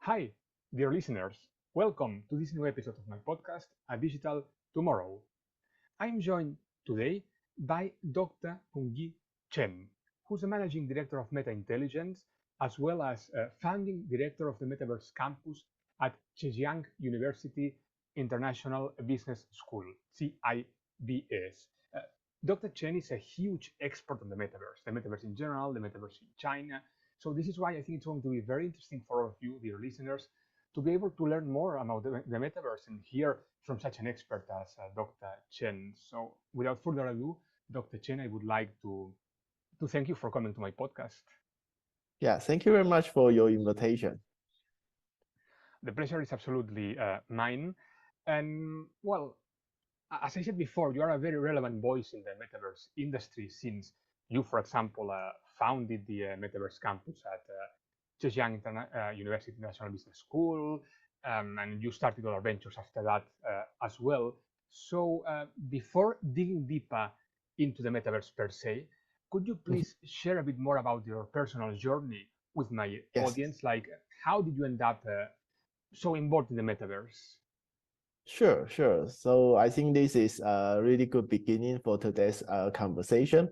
Hi, dear listeners. Welcome to this new episode of my podcast, A Digital Tomorrow. I'm joined today by Dr. Hungyi Chen, who's the Managing Director of Meta Intelligence, as well as Founding Director of the Metaverse Campus at Zhejiang University International Business School, CIBS. Dr. Chen is a huge expert on the Metaverse in general, the Metaverse in China. So this is why I think it's going to be very interesting for all of you, dear listeners, to be able to learn more about the Metaverse and hear from such an expert as Dr. Chen. So without further ado, Dr. Chen, I would like to thank you for coming to my podcast. Yeah, thank you very much for your invitation. The pleasure is absolutely mine. And well, as I said before, you are a very relevant voice in the metaverse industry since you, for example, founded the Metaverse campus at Zhejiang University International Business School, and you started other ventures after that as well. So, before digging deeper into the metaverse per se, could you Mhm. please share a bit more about your personal journey with my Yes, audience? Like, how did you end up so involved in the metaverse? sure. So I think this is a really good beginning for today's conversation.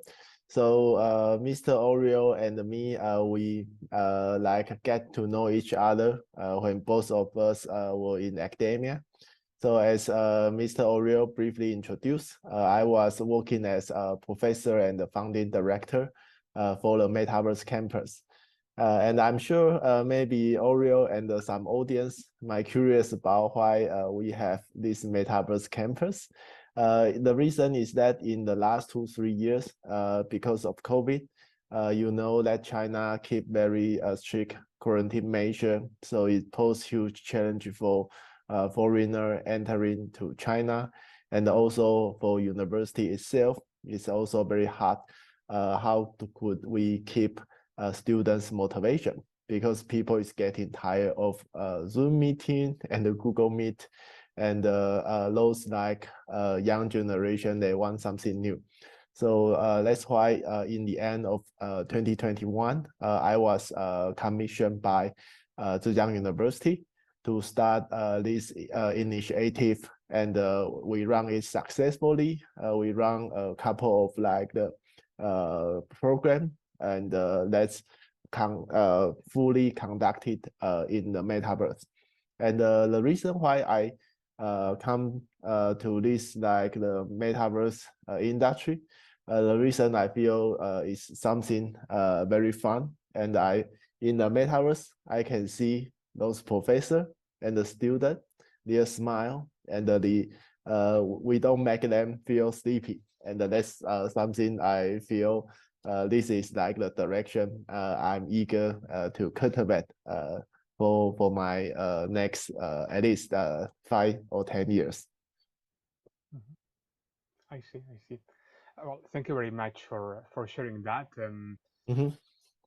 So Mr. Oreo and me, we like get to know each other when both of us were in academia. So as Mr. Oreo briefly introduced, I was working as a professor and the founding director for the Metaverse campus. And I'm sure maybe Oreo and some audience might curious about why we have this Metaverse campus. The reason is that in the last 2, 3 years, because of COVID, you know that China keep very strict quarantine measure, so it poses huge challenge for foreigner entering to China, and also for university itself, it's also very hard. Could we keep students' motivation? Because people is getting tired of Zoom meeting and the Google Meet, and those like young generation, they want something new. So that's why in the end of 2021, I was commissioned by Zhejiang University to start this initiative, and we run it successfully. We run a couple of like the program, and that's fully conducted in the metaverse. And the reason why I come to this like the metaverse industry, the reason I feel is something very fun, and I in the metaverse I can see those professor and the student, their smile, and we don't make them feel sleepy, and that's something I feel this is like the direction I'm eager to cultivate for my next at least 5 or 10 years. Mhm. I see, I see. Well, thank you very much for sharing that. Mhm.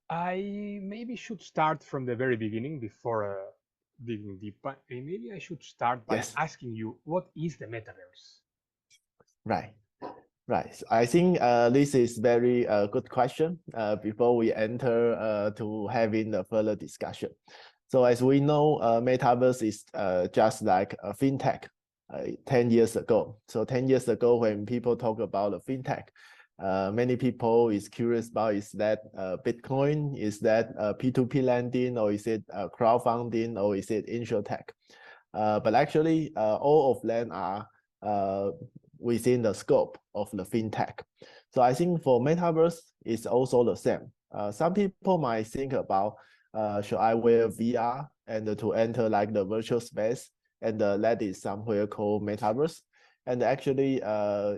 I maybe should start from the very beginning before digging deeper. And maybe I should start by Yes, asking you, what is the metaverse? right. Right. So I think this is very good question before we enter to having a further discussion. So as we know, Metaverse is just like a fintech 10 years ago. So 10 years ago, when people talk about a fintech, many people is curious about, is that Bitcoin, is that P2P lending, or is it crowdfunding, or is it insurtech? But actually, all of them are within the scope of the fintech. So I think for Metaverse, it's also the same. Some people might think about, should I wear VR and to enter like the virtual space, and that is somewhere called Metaverse. And actually,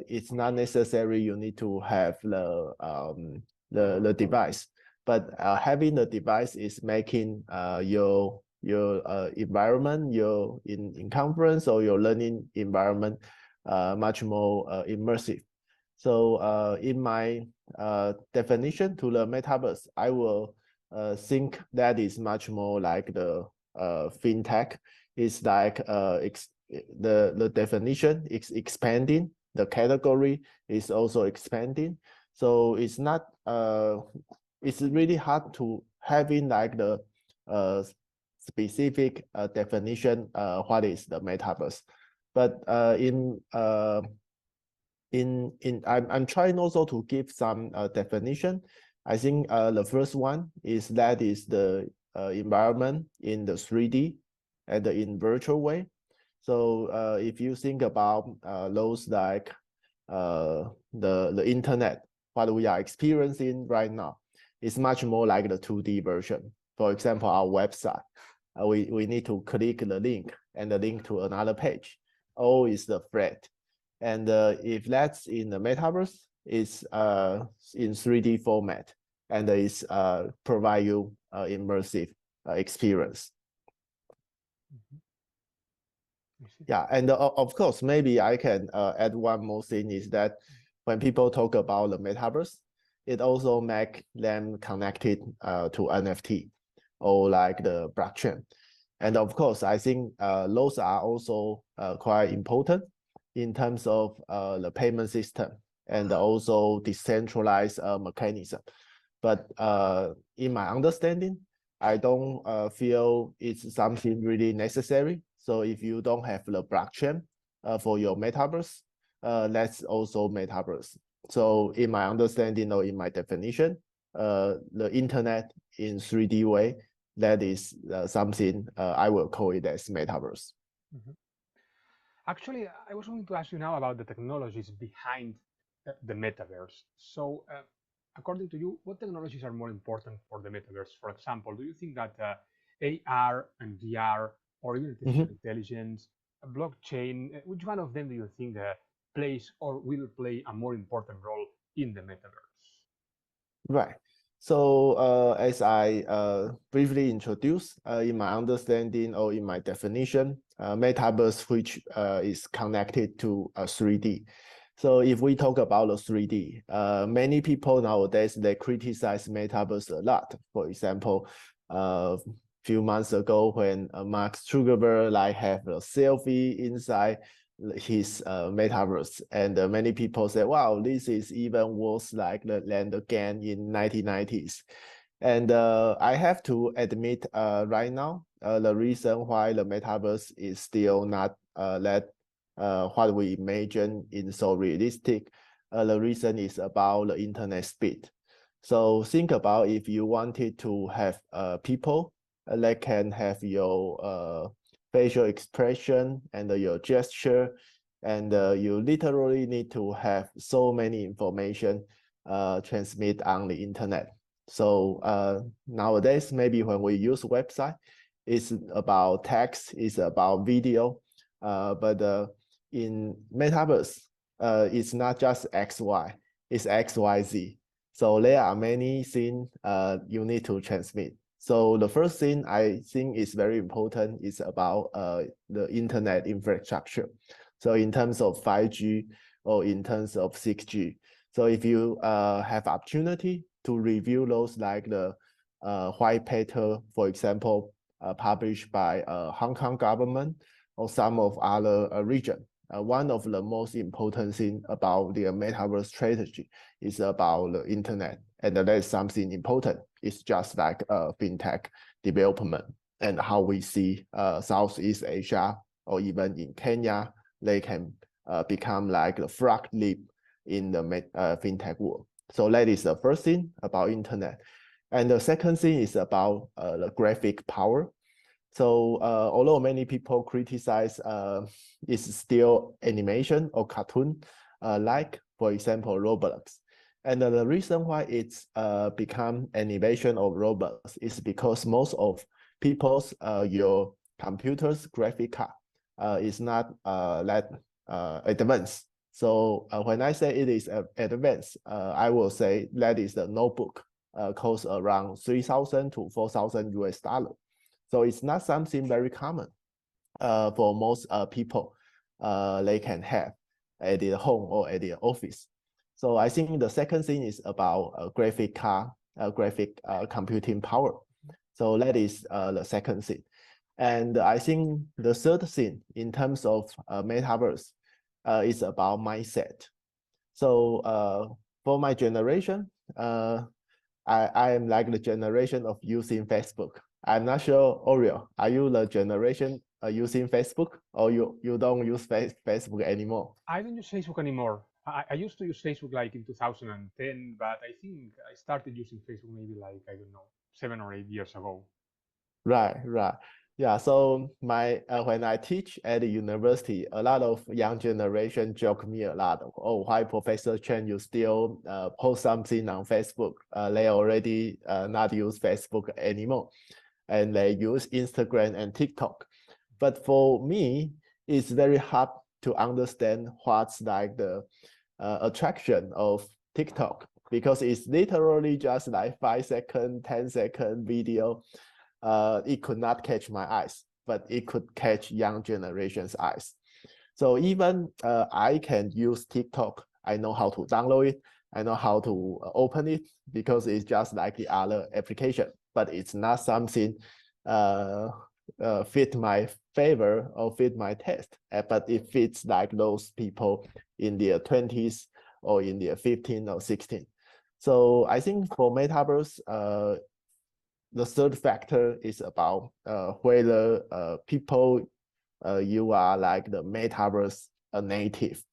it's not necessary you need to have the device, but having the device is making your environment, your in conference or your learning environment much more immersive. So in my definition to the metaverse, I will think that is much more like the fintech. It's like the definition is expanding, the category is also expanding. So it's not it's really hard to having like the uh, specific definition what is the metaverse. But I'm trying also to give some definition. I think the first one is that is the environment in the 3D and in virtual way. So if you think about those like the internet, what we are experiencing right now is much more like the 2D version. For example, our website, we need to click the link and the link to another page. All is the thread. And if that's in the metaverse, it's in 3D format and it's provide you immersive experience. Yeah, and of course, maybe I can add one more thing is that when people talk about the metaverse, it also make them connected to NFT or like the blockchain. And of course, I think those are also quite important in terms of the payment system and also decentralized mechanism. But in my understanding, I don't feel it's something really necessary. So if you don't have the blockchain for your metaverse, that's also metaverse. So in my understanding or in my definition, the internet in 3D way, that is something I will call it as metaverse. Mm-hmm. Actually, I was going to ask you now about the technologies behind the metaverse. So, according to you, what technologies are more important for the metaverse? For example, do you think that AR and VR, or even artificial intelligence, blockchain, which one of them do you think plays or will play a more important role in the metaverse? Right. So as I briefly introduced, in my understanding or in my definition, metaverse which is connected to 3D. So if we talk about the 3D, many people nowadays, they criticize metaverse a lot. For example, few months ago when Mark Zuckerberg like have a selfie inside his metaverse, and many people say, wow, this is even worse like than the game in 1990s. And I have to admit right now, the reason why the metaverse is still not that what we imagine in so realistic, the reason is about the internet speed. So think about if you wanted to have people that can have your facial expression and your gesture, and you literally need to have so many information transmit on the internet. So nowadays, maybe when we use website, it's about text, it's about video, but in metaverse, it's not just XY, it's XYZ. So there are many things you need to transmit. So the first thing I think is very important is about the internet infrastructure. So in terms of 5G or in terms of 6G. So if you have opportunity to review those like the white paper, for example, published by Hong Kong government or some of other region. One of the most important thing about the metaverse strategy is about the internet, and that is something important. It's just like fintech development and how we see Southeast Asia or even in Kenya, they can become like the frog leap in the fintech world. So that is the first thing about internet. And the second thing is about the graphic power. So although many people criticize it's still animation or cartoon, like for example Roblox. And the reason why it's become animation or Roblox is because most of people's your computer's graphic card is not that advanced. So when I say it is advanced, I will say that is the notebook costs around 3,000 to 4,000 US dollars. So it's not something very common for most people they can have at their home or at their office. So I think the second thing is about graphic card, graphic computing power. So that is the second thing. And I think the third thing in terms of metaverse is about mindset. So for my generation, I am like the generation of using Facebook. I'm not sure, Oreo, are you the generation using Facebook, or you don't use Facebook anymore? I don't use Facebook anymore. I used to use Facebook like in 2010, but I think I started using Facebook maybe like, I don't know, 7 or 8 years ago. Right. Yeah, so my when I teach at the university, a lot of young generation joke me a lot. Oh, why Professor Chen you still post something on Facebook? They already not use Facebook anymore, and they use Instagram and TikTok. But for me, it's very hard to understand what's like the attraction of TikTok, because it's literally just like 5 second, 10-second video. It could not catch my eyes, but it could catch young generation's eyes. So even I can use TikTok. I know how to download it. I know how to open it, because it's just like the other application, but it's not something uh, fit my favor or fit my taste. But it fits like those people in their 20s or in their 15 or 16. So I think for Metaverse, the third factor is about whether people you are like the Metaverse native.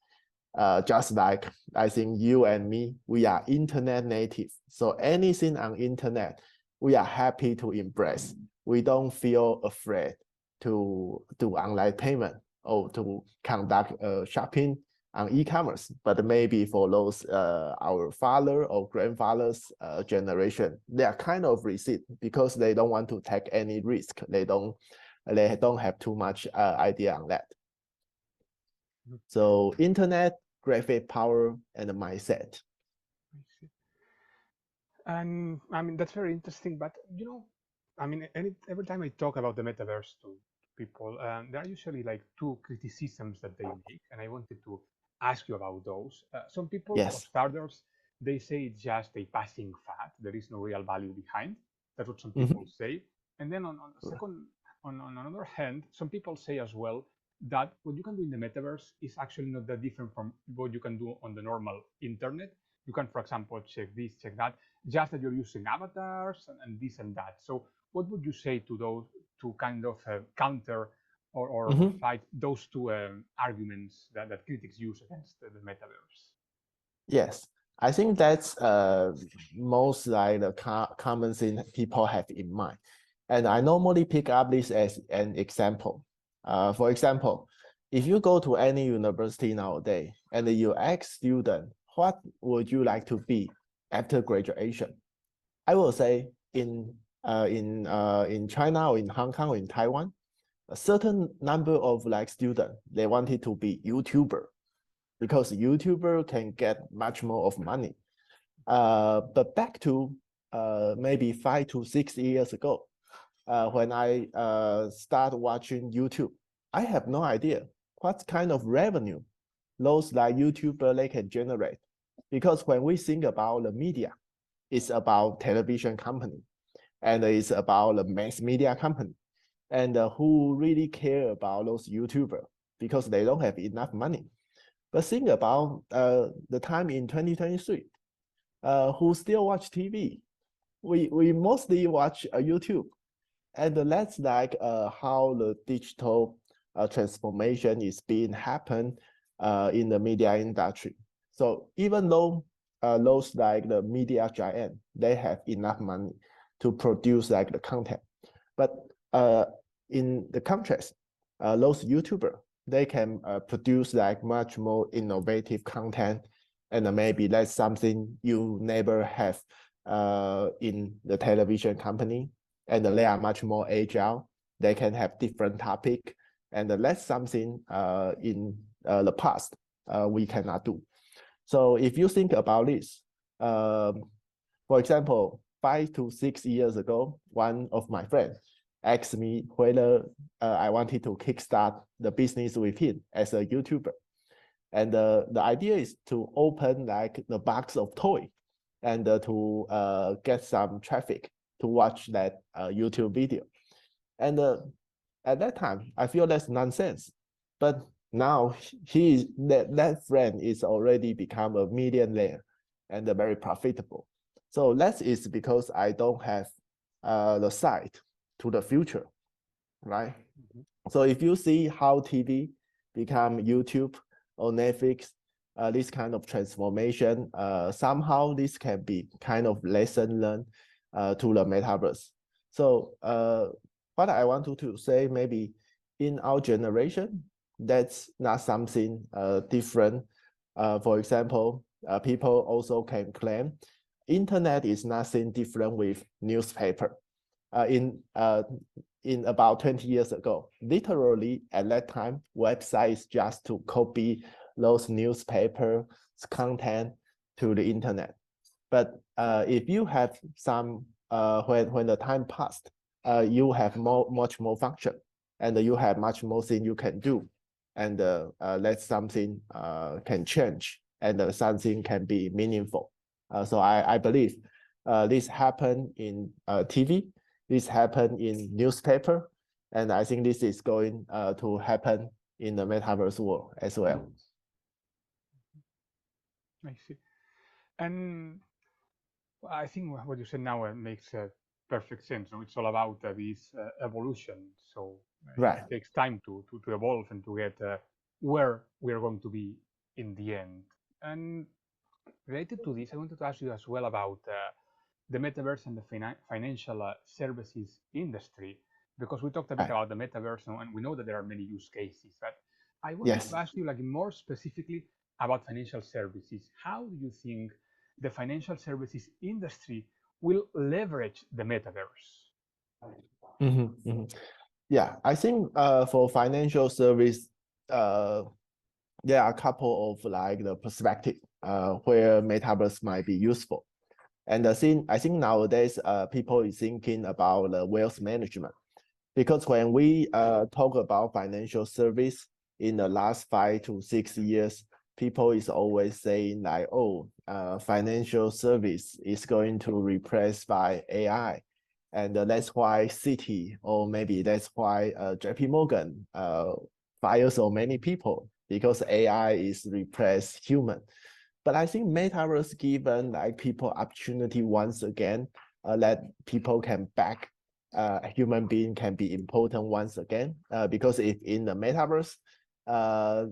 Just like I think you and me, we are internet native. So anything on internet, we are happy to embrace. We don't feel afraid to do online payment or to conduct shopping on e-commerce. But maybe for those our father or grandfather's generation, they are kind of resist because they don't want to take any risk. They don't have too much idea on that. So internet, graphic power, and mindset. And I mean, that's very interesting. But, I mean, every time I talk about the metaverse to people, there are usually like two criticisms that they make. And I wanted to ask you about those. Some people, for Yes. starters, they say it's just a passing fad. There is no real value behind. That's what some people Mhm. say. And then on the second, on another hand, some people say as well that what you can do in the metaverse is actually not that different from what you can do on the normal internet. You can, for example, check this, check that, just that you're using avatars and this and that. So what would you say to those to kind of counter or Mhm. fight those two arguments that critics use against the metaverse? Yes, I think that's most like the common thing people have in mind. And I normally pick up this as an example. For example, if you go to any university nowadays and you ask student, what would you like to be after graduation? I will say in China or in Hong Kong or in Taiwan, a certain number of like student, they wanted to be YouTuber, because YouTuber can get much more of money. But back to maybe 5 to 6 years ago, when I start watching YouTube, I have no idea what kind of revenue those like YouTuber they can generate. Because when we think about the media, it's about television company, and it's about the mass media company, and who really care about those YouTuber, because they don't have enough money. But think about the time in 2023, who still watch TV? We mostly watch YouTube, and that's like how the digital transformation is being happen in the media industry. So even though those like the media giant, they have enough money to produce like the content, but in the contrast, those YouTuber, they can produce like much more innovative content, and maybe that's something you never have in the television company, and they are much more agile. They can have different topic, and that's something in the past we cannot do. So if you think about this, for example, 5 to 6 years ago, one of my friends asked me whether I wanted to kickstart the business with him as a YouTuber. And the idea is to open like the box of toy, and to get some traffic to watch that YouTube video. And at that time, I feel that's nonsense. But now that friend is already become a millionaire and very profitable. So that is because I don't have the site. to the future, right? Mhm. So if you see how TV become YouTube or Netflix, this kind of transformation, somehow this can be kind of lesson learned to the metaverse. So what I want to say, maybe in our generation, that's not something different. For example, people also can claim internet is nothing different with newspaper. In about 20 years ago, literally at that time, websites just to copy those newspaper content to the internet. But if you have some, when the time passed, you have much more function, and you have much more thing you can do, and that something can change, and something can be meaningful. So I believe this happened in TV, this happened in newspaper, and I think this is going to happen in the metaverse world as well. I see. And I think what you said now makes perfect sense. No? It's all about this evolution. So Right. it takes time to evolve and to get where we are going to be in the end. And related to this, I wanted to ask you as well about the metaverse and the financial services industry, because we talked a bit Right. about the metaverse and we know that there are many use cases. But I wanted Yes. to ask you, like more specifically, about financial services. How do you think the financial services industry will leverage the metaverse? Mhm, mhm. Yeah, I think for financial service, uh, there are a couple of like the perspective where metaverse might be useful. And I think nowadays people is thinking about the wealth management, because when we talk about financial service in the last 5 to 6 years, people is always saying like, oh, financial service is going to replace by AI. And that's why Citi, or maybe that's why JP Morgan fires so many people, because AI is replace human. But I think metaverse given like people opportunity once again, that people can back a human being can be important once again, because if in the metaverse, uh,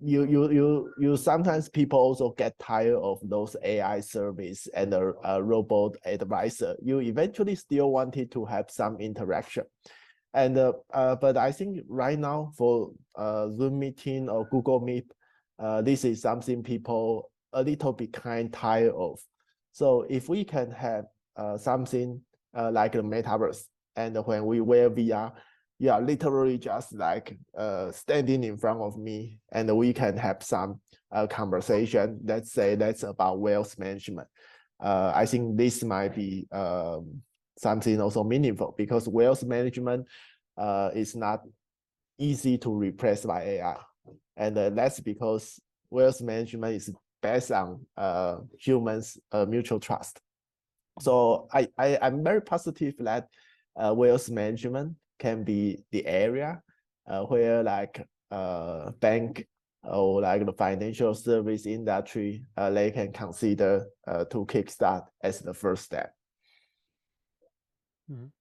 you sometimes people also get tired of those AI service and a robot advisor. You eventually still wanted to have some interaction. And but I think right now for Zoom meeting or Google Meet, this is something people a little bit kind tired of. So if we can have something like the metaverse, and when we wear VR, you are literally just like standing in front of me, and we can have some conversation. Let's say that's about wealth management. I think this might be something also meaningful, because wealth management is not easy to replace by AI. And that's because wealth management is based on humans' mutual trust. So I'm very positive that wealth management can be the area where like bank or like the financial service industry, they can consider to kickstart as the first step. Mhm.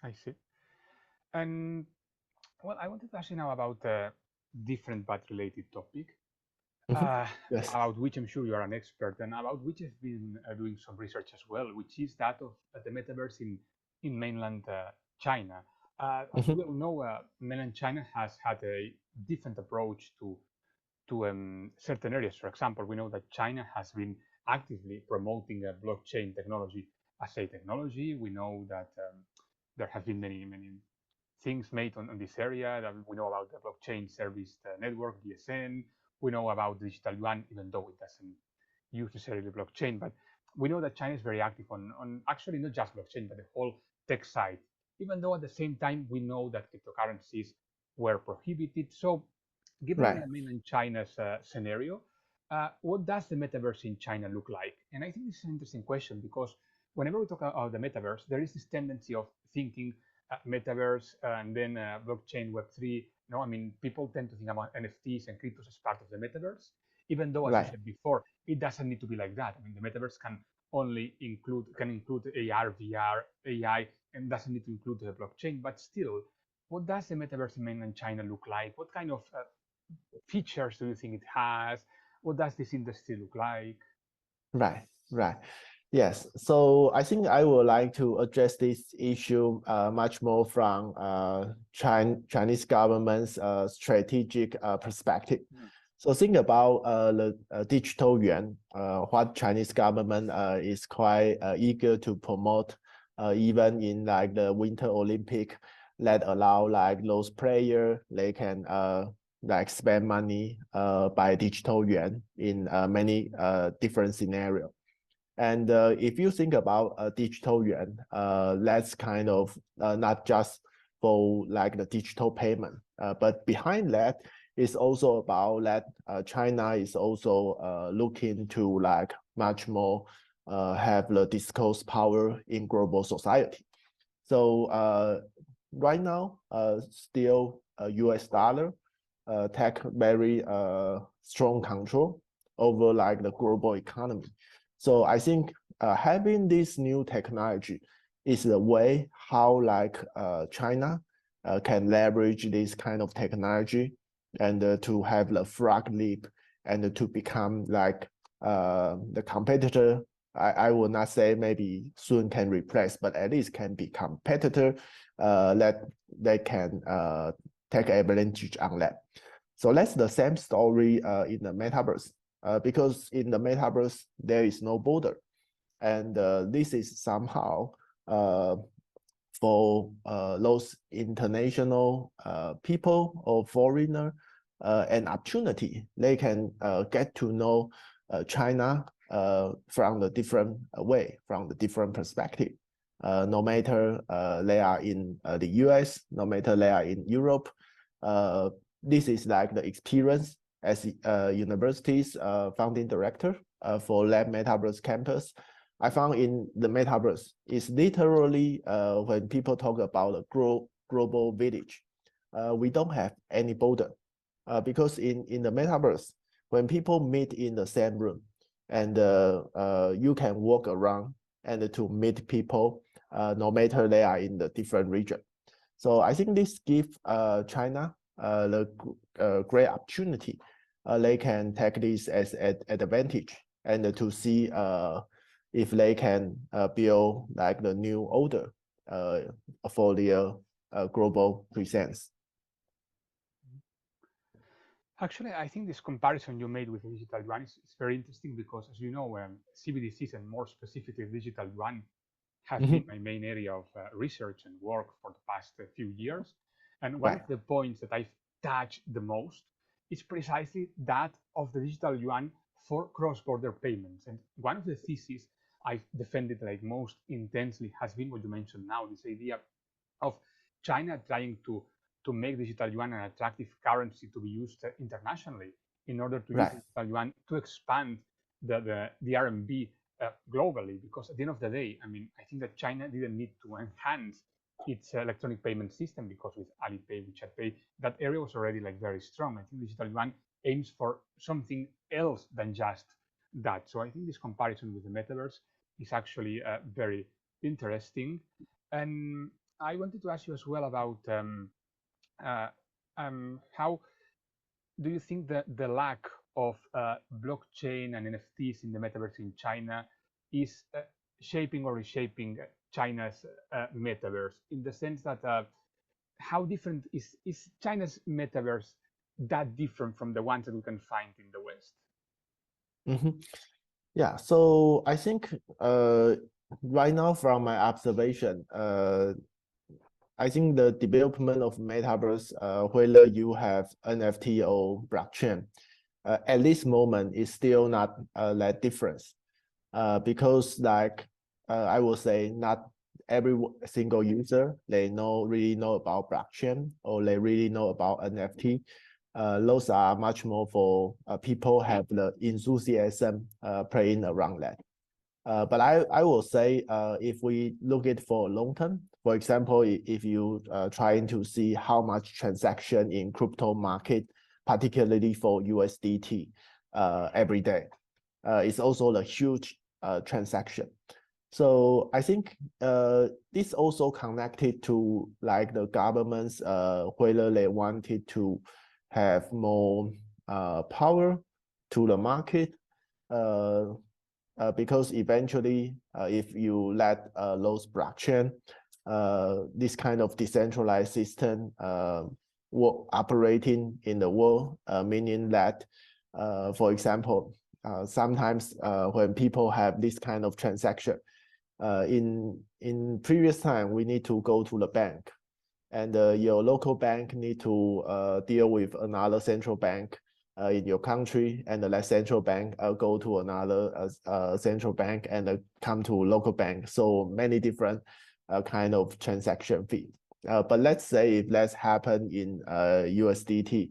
I see. And well, I wanted to ask you now about a different but related topic, Mhm. uh, Yes. about which I'm sure you are an expert and about which I've been doing some research as well, which is that of the metaverse in mainland China. As Mhm. we all know, mainland China has had a different approach to certain areas. For example, we know that China has been actively promoting blockchain technology as a technology. We know that there have been many things made on this area. That we know about the blockchain service network, BSN. We know about digital yuan, even though it doesn't use necessarily blockchain. But we know that China is very active on actually not just blockchain, but the whole tech side. Even though at the same time we know that cryptocurrencies were prohibited. So given Right. mainland China's scenario, what does the metaverse in China look like? And I think this is an interesting question because whenever we talk about the metaverse, there is this tendency of thinking metaverse and then blockchain, Web3. No, I mean, people tend to think about NFTs and cryptos as part of the metaverse, even though, as you Right. said before, it doesn't need to be like that. I mean, the metaverse can only can include AR, VR, AI, and doesn't need to include the blockchain. But still, what does the metaverse in mainland China look like? What kind of features do you think it has? What does this industry look like? Right, right. Yes, so I think I would like to address this issue much more from Chinese government's strategic perspective. Mm. So think about the digital yuan, what Chinese government is quite eager to promote, even in like the Winter Olympic, that allow like those players they can like spend money by digital yuan in many different scenarios. And if you think about digital yuan, that's kind of not just for like the digital payment, but behind that is also about that China is also looking to like much more have the discourse power in global society. So right now, still US dollar take very strong control over like the global economy. So I think having this new technology is the way how like China can leverage this kind of technology and to have the frog leap and to become like the competitor. I will not say maybe soon can replace, but at least can be competitor that they can take advantage on that. So that's the same story in the metaverse. Because in the metaverse, there is no border. And this is somehow for those international people or foreigner an opportunity. They can get to know China from the different way, from the different perspective. No matter they are in the US, no matter they are in Europe, this is like the experience as university's founding director for Lab Metaverse Campus. I found in the Metaverse is literally when people talk about a global village, we don't have any border because in the Metaverse, when people meet in the same room and you can walk around and to meet people no matter they are in the different region. So I think this gives China the great opportunity. They can take this as an advantage and to see if they can build like the new order for their global presence. Actually, I think this comparison you made with the digital yuan is very interesting because, as you know, CBDCs and more specifically digital yuan have been my main area of research and work for the past few years. And one Right. of the points that I've touched the most is precisely that of the digital yuan for cross-border payments. And one of the theses I've defended like most intensely has been what you mentioned now, this idea of China trying to make digital yuan an attractive currency to be used internationally in order to use Right. digital yuan to expand the RMB globally. Because at the end of the day, I mean, I think that China didn't need to enhance its electronic payment system because with Alipay, WeChat Pay, that area was already like very strong. I think digital yuan aims for something else than just that. So I think this comparison with the metaverse is actually very interesting. And I wanted to ask you as well about uh, how do you think that the lack of blockchain and NFTs in the metaverse in China is shaping or reshaping China's metaverse in the sense that how different is China's metaverse that different from the ones that we can find in the West? Mm-hmm. Yeah, so I think right now from my observation, I think the development of metaverse, whether you have NFT or blockchain, at this moment is still not that difference. Because like I will say, not every single user they really know about blockchain or they really know about NFT. Those are much more for people have the enthusiasm playing around that. But I will say if we look at for long term, for example, if you trying to see how much transaction in crypto market, particularly for USDT every day, it's also a huge transaction. So I think this also connected to like the governments whether they wanted to have more power to the market because eventually if you let those blockchain this kind of decentralized system operating in the world, meaning that for example sometimes when people have this kind of transaction in previous time we need to go to the bank and your local bank need to deal with another central bank in your country, and that central bank go to another central bank and come to local bank. So many different kind of transaction fee. But let's say if that happen in USDT,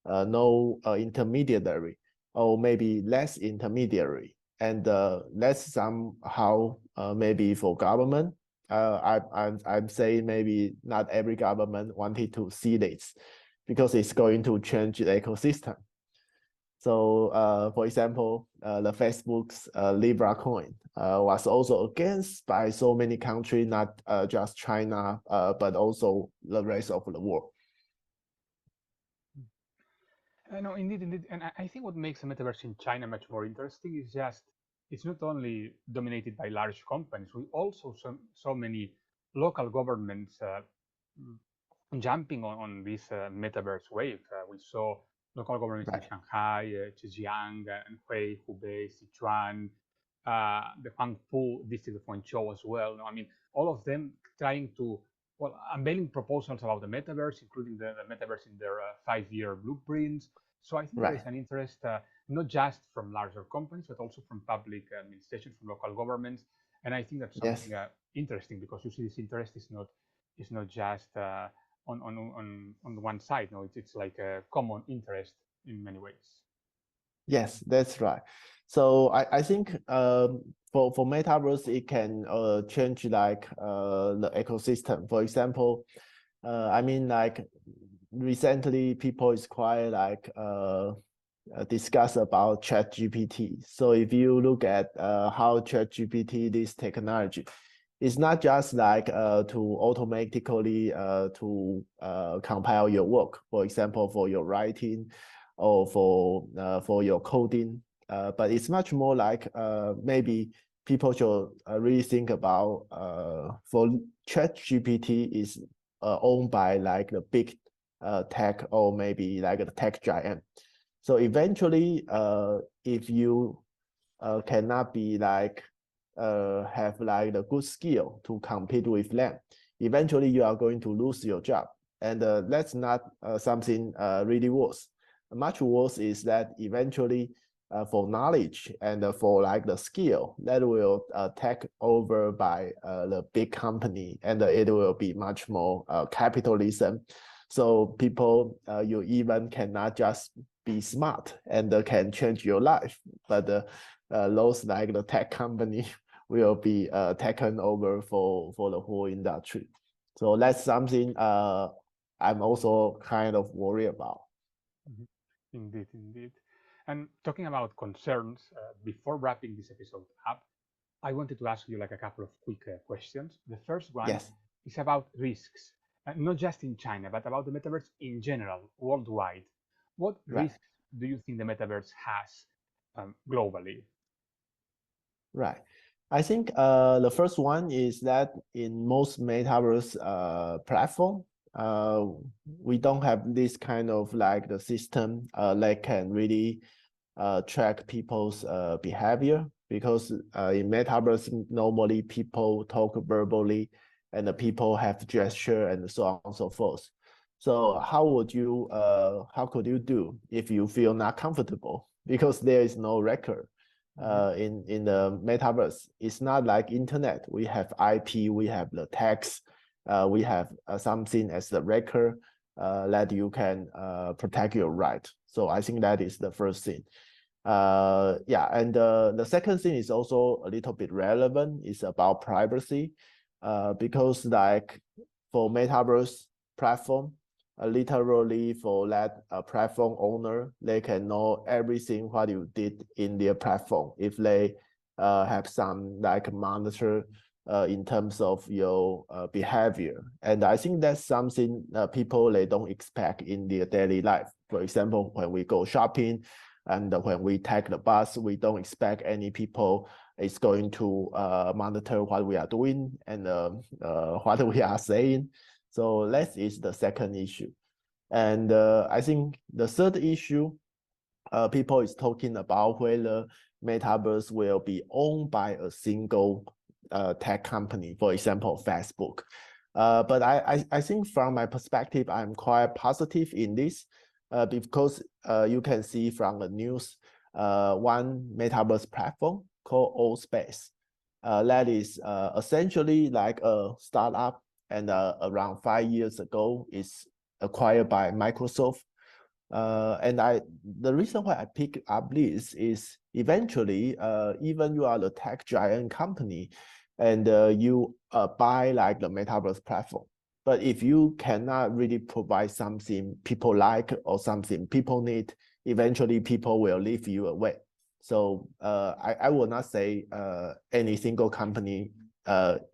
no intermediary or maybe less intermediary, and less somehow maybe for government. I'm saying maybe not every government wanted to see this because it's going to change the ecosystem. So, for example, the Facebook's Libra coin was also against by so many countries, not just China, but also the rest of the world. No, indeed, indeed. And I think what makes the metaverse in China much more interesting is just it's not only dominated by large companies. We also so many local governments jumping on this metaverse wave. We saw local governments in Right. Shanghai, Zhejiang, Anhui, Hubei, Sichuan, the Huangpu district of Guangzhou as well. No, I mean, all of them trying to, well, unveiling proposals about the metaverse, including the metaverse in their 5-year blueprints. So I think there Right. is an interest not just from larger companies, but also from public administrations, from local governments. And I think that's Yes. something interesting because you see this interest is not just on one side. No, it's like a common interest in many ways. Yes, that's right. So I think for metaverse it can change like the ecosystem. For example, I mean like recently people is quite like discuss about ChatGPT. So if you look at how ChatGPT this technology, it's not just like to automatically to compile your work, for example, for your writing or for your coding, but it's much more like maybe people should really think about for ChatGPT is owned by like the big tech or maybe like a tech giant. So eventually, if you cannot be like have like the good skill to compete with them, eventually you are going to lose your job. And that's not something really worse. Much worse is that eventually for knowledge and for like the skill that will take over by the big company, and it will be much more capitalism. So people, you even cannot just be smart and can change your life, but those like the tech company will be taken over for the whole industry. So that's something I'm also kind of worried about. Mhm. Indeed, indeed. And talking about concerns, before wrapping this episode up, I wanted to ask you like a couple of quick questions. The first one Yes, is about risks, not just in China, but about the metaverse in general, worldwide. What right. risks do you think the metaverse has globally? Right. I think the first one is that in most metaverse platform, uh, we don't have this kind of like the system that can really track people's behavior, because in metaverse normally people talk verbally and the people have gesture and so on and so forth. So how could you do if you feel not comfortable because there is no record Mhm. in the metaverse? It's not like internet. We have IP, we have the text, we have something as the record that you can protect your right. So I think that is the first thing. Yeah, and the second thing is also a little bit relevant. It's about privacy, because like for metaverse platform, literally for that platform owner, they can know everything what you did in their platform. If they have some like monitor in terms of your behavior. And I think that's something people they don't expect in their daily life. For example, when we go shopping and when we take the bus, we don't expect any people is going to monitor what we are doing and what we are saying. So that is the second issue. And I think the third issue, people is talking about whether Metaverse will be owned by a single tech company, for example, Facebook. But I think from my perspective, I'm quite positive in this because you can see from the news, one Metaverse platform called All Space. That is essentially like a startup, and around 5 years ago, is acquired by Microsoft. And the reason why I pick up this is eventually, even you are the tech giant company, and you buy like the Metaverse platform, but if you cannot really provide something people like or something people need, eventually people will leave you away. So I will not say any single company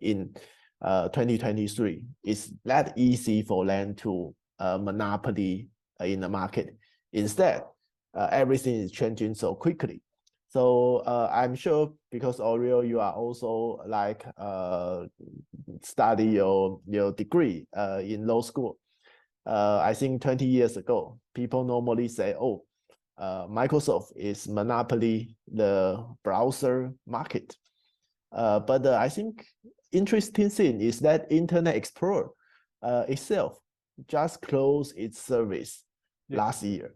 in 2023 is that easy for them to monopoly in the market. Instead, everything is changing so quickly. So I'm sure because Oreo, you are also like study your degree in law school. I think 20 years ago, people normally say, oh, Microsoft is monopoly the browser market. But I think interesting thing is that Internet Explorer itself just closed its service last year.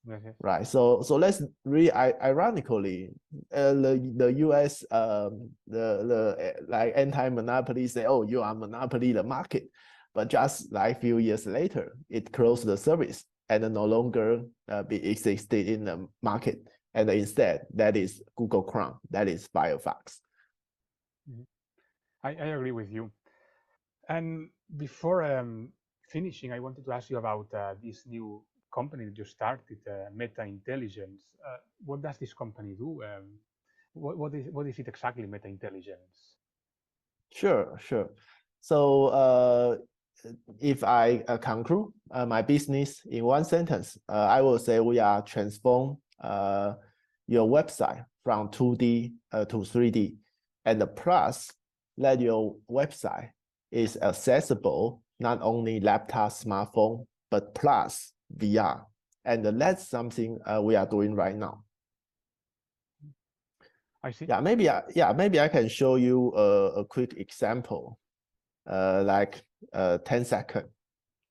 Yes. Right. So let's really ironically, the US the like anti-monopoly say, oh, you are monopoly the market, but just like few years later, it closed the service and no longer be existed in the market. And instead, that is Google Chrome, that is Firefox. I agree with you. And before finishing, I wanted to ask you about this new company that you started, Meta Intelligence. What does this company do? What is it exactly, Meta Intelligence? Sure. So if I conclude my business in one sentence, I will say we are transform your website from 2D to 3D, and plus that your website is accessible not only laptop, smartphone, but plus VR, and that's something we are doing right now. I see. Yeah, maybe I can show you a quick example, like 10 seconds.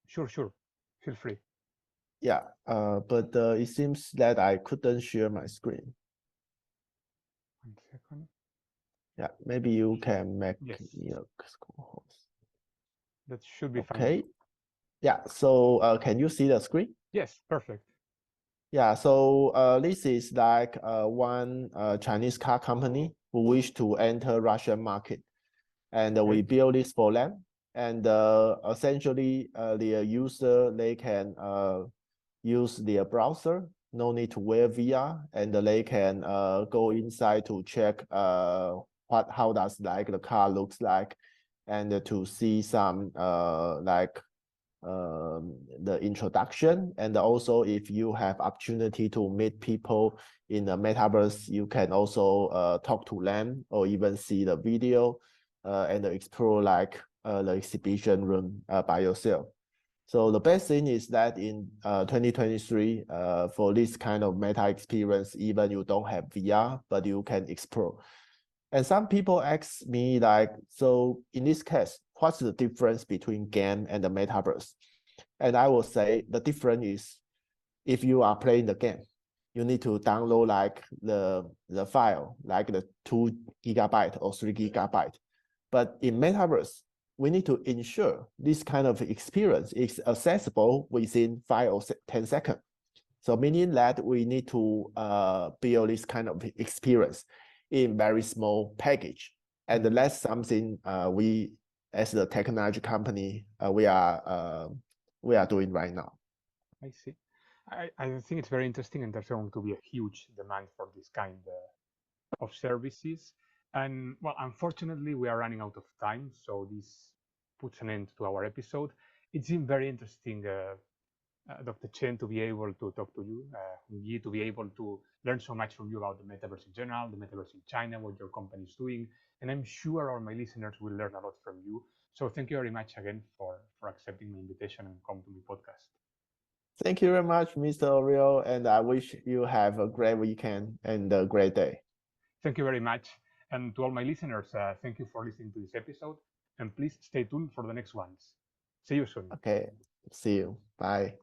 Sure. Feel free. Yeah, but it seems that I couldn't share my screen. 1 second. Yeah, maybe you can make Yes, your screen host. that should be fine. Okay. Yeah, so can you see the screen? Yes, perfect. Yeah, so this is like one Chinese car company who wish to enter Russian market, and we Great. build this for them. And essentially, the user they can use their browser, no need to wear VR, and they can go inside to check how does like the car looks like, and to see some like the introduction. And also, if you have opportunity to meet people in the metaverse, you can also talk to them or even see the video and explore like the exhibition room by yourself. So the best thing is that in 2023, for this kind of meta experience, even you don't have VR, but you can explore. And some people ask me like, so in this case, what's the difference between game and the metaverse? And I will say the difference is if you are playing the game, you need to download like the file, like the 2 GB or 3 GB. But in metaverse, we need to ensure this kind of experience is accessible within 5 or 10 seconds. So meaning that we need to build this kind of experience in very small package. And that's something we, as the technology company, we are doing right now. I see. I think it's very interesting, and there's going to be a huge demand for this kind. of services. And well, unfortunately, we are running out of time, so this puts an end to our episode. It's been very interesting, Dr. Chen, to be able to talk to you, Hungyi, to be able to learn so much from you about the metaverse in general, the metaverse in China, what your company is doing. And I'm sure all my listeners will learn a lot from you. So thank you very much again for accepting my invitation and come to my podcast. Thank you very much, Mr. Oriol, and I wish you have a great weekend and a great day. Thank you very much. And to all my listeners, thank you for listening to this episode. And please stay tuned for the next ones. See you soon. Okay, see you. Bye.